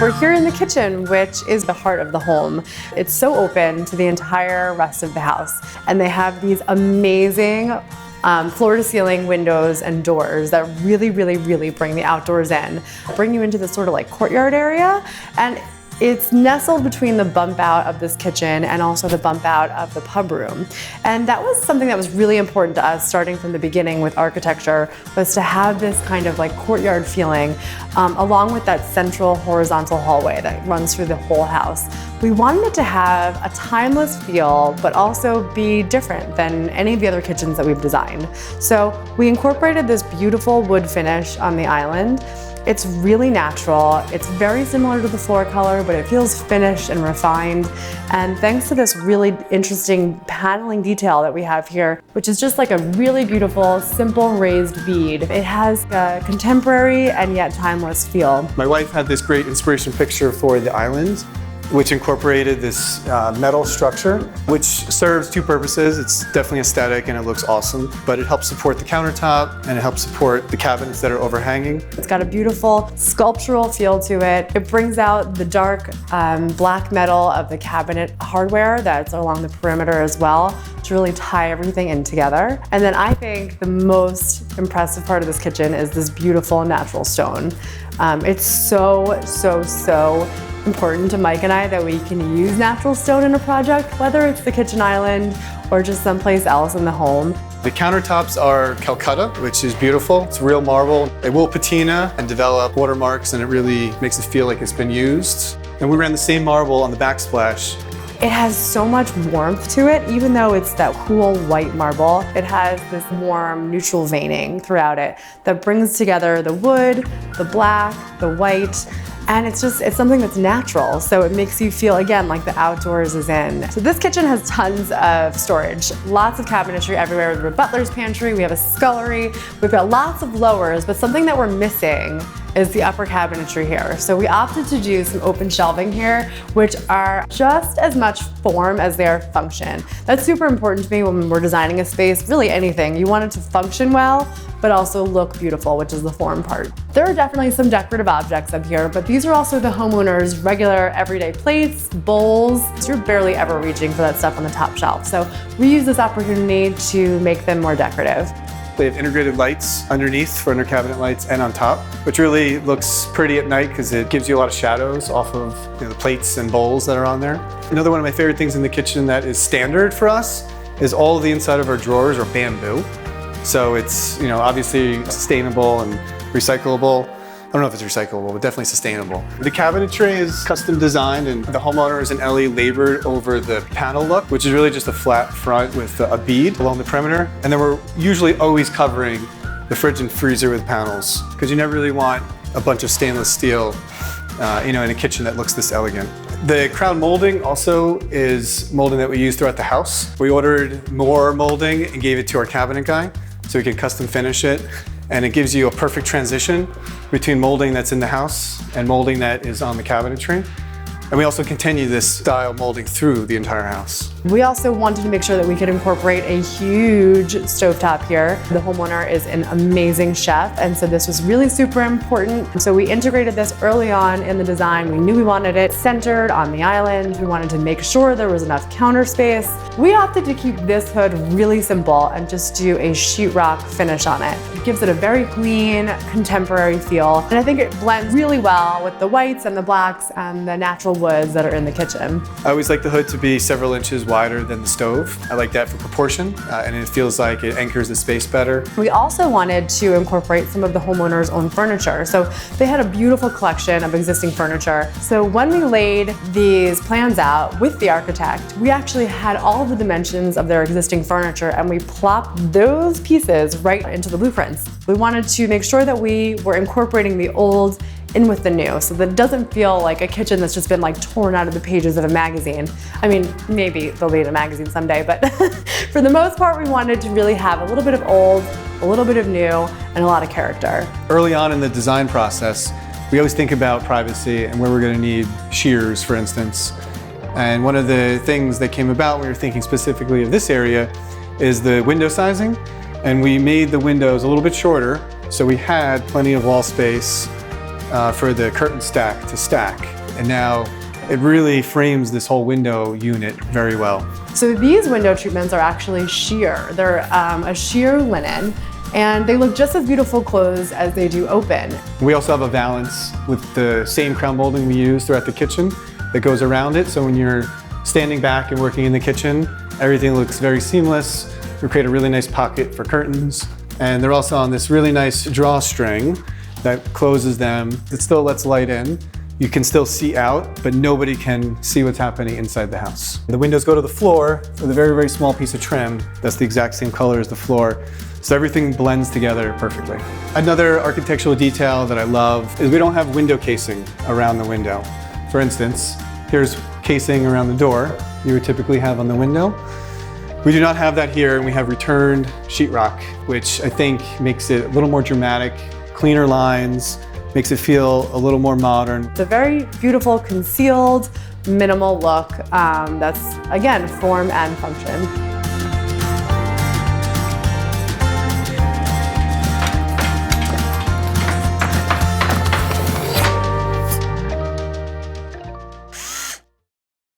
We're here in the kitchen, which is the heart of the home. It's so open to the entire rest of the house. And they have these amazing floor-to-ceiling windows and doors that really bring the outdoors in. Bring you into this sort of like courtyard area. And it's nestled between the bump out of this kitchen and also the bump out of the pub room. And that was something that was really important to us starting from the beginning with architecture, was to have this kind of like courtyard feeling along with that central horizontal hallway that runs through the whole house. We wanted it to have a timeless feel, but also be different than any of the other kitchens that we've designed. So we incorporated this beautiful wood finish on the island. It's really natural. It's very similar to the floor color, but it feels finished and refined. And thanks to this really interesting paneling detail that we have here, which is just like a really beautiful, simple raised bead. It has a contemporary and yet timeless feel. My wife had this great inspiration picture for the island, which incorporated this metal structure, which serves two purposes. It's definitely aesthetic and it looks awesome, but it helps support the countertop and it helps support the cabinets that are overhanging. It's got a beautiful sculptural feel to it. It brings out the dark black metal of the cabinet hardware that's along the perimeter as well to really tie everything in together. And then I think the most impressive part of this kitchen is this beautiful natural stone. It's so important to Mike and I that we can use natural stone in a project, whether it's the kitchen island or just someplace else in the home. The countertops are Calcutta, which is beautiful. It's real marble. It will patina and develop watermarks, and it really makes it feel like it's been used. And we ran the same marble on the backsplash. It has so much warmth to it, even though it's that cool white marble. It has this warm, neutral veining throughout it that brings together the wood, the black, the white, and it's something that's natural. So it makes you feel, again, like the outdoors is in. So this kitchen has tons of storage, lots of cabinetry everywhere. We have a butler's pantry, we have a scullery, we've got lots of lowers, but something that we're missing is the upper cabinetry here. So we opted to do some open shelving here, which are just as much form as they are function. That's super important to me when we're designing a space, really anything. You want it to function well, but also look beautiful, which is the form part. There are definitely some decorative objects up here, but these are also the homeowner's regular everyday plates, bowls. You're barely ever reaching for that stuff on the top shelf. So we use this opportunity to make them more decorative. They have integrated lights underneath for under cabinet lights and on top, which really looks pretty at night because it gives you a lot of shadows off of the plates and bowls that are on there. Another one of my favorite things in the kitchen that is standard for us is all of the inside of our drawers are bamboo. So it's obviously sustainable and recyclable. I don't know if it's recyclable, but definitely sustainable. The cabinetry is custom designed, and the homeowners and Ellie labored over the panel look, which is really just a flat front with a bead along the perimeter. And then we're usually always covering the fridge and freezer with panels, because you never really want a bunch of stainless steel in a kitchen that looks this elegant. The crown molding also is molding that we use throughout the house. We ordered more molding and gave it to our cabinet guy so we could custom finish it. And it gives you a perfect transition between molding that's in the house and molding that is on the cabinetry. And we also continue this style molding through the entire house. We also wanted to make sure that we could incorporate a huge stovetop here. The homeowner is an amazing chef, and so this was really super important. So we integrated this early on in the design. We knew we wanted it centered on the island. We wanted to make sure there was enough counter space. We opted to keep this hood really simple and just do a sheetrock finish on it. It gives it a very clean, contemporary feel, and I think it blends really well with the whites and the blacks and the natural woods that are in the kitchen. I always like the hood to be several inches wider than the stove. I like that for proportion, and it feels like it anchors the space better. We also wanted to incorporate some of the homeowner's own furniture. So they had a beautiful collection of existing furniture. So when we laid these plans out with the architect, we actually had all the dimensions of their existing furniture, and we plopped those pieces right into the blueprints. We wanted to make sure that we were incorporating the old in with the new, so that it doesn't feel like a kitchen that's just been like torn out of the pages of a magazine. I mean, maybe they'll be in a magazine someday, but for the most part, we wanted to really have a little bit of old, a little bit of new, and a lot of character. Early on in the design process, we always think about privacy and where we're going to need shears, for instance. And one of the things that came about when we were thinking specifically of this area is the window sizing. And we made the windows a little bit shorter, so we had plenty of wall space for the curtain stack to stack. And now it really frames this whole window unit very well. So these window treatments are actually sheer. They're a sheer linen, and they look just as beautiful closed as they do open. We also have a valance with the same crown molding we use throughout the kitchen that goes around it. So when you're standing back and working in the kitchen, everything looks very seamless. We create a really nice pocket for curtains. And they're also on this really nice drawstring that closes them. It still lets light in. You can still see out, but nobody can see what's happening inside the house. The windows go to the floor with a very, very small piece of trim. That's the exact same color as the floor. So everything blends together perfectly. Another architectural detail that I love is we don't have window casing around the window. For instance, here's casing around the door you would typically have on the window. We do not have that here, and we have returned sheetrock, which I think makes it a little more dramatic, cleaner lines, makes it feel a little more modern. It's a very beautiful, concealed, minimal look that's, again, form and function.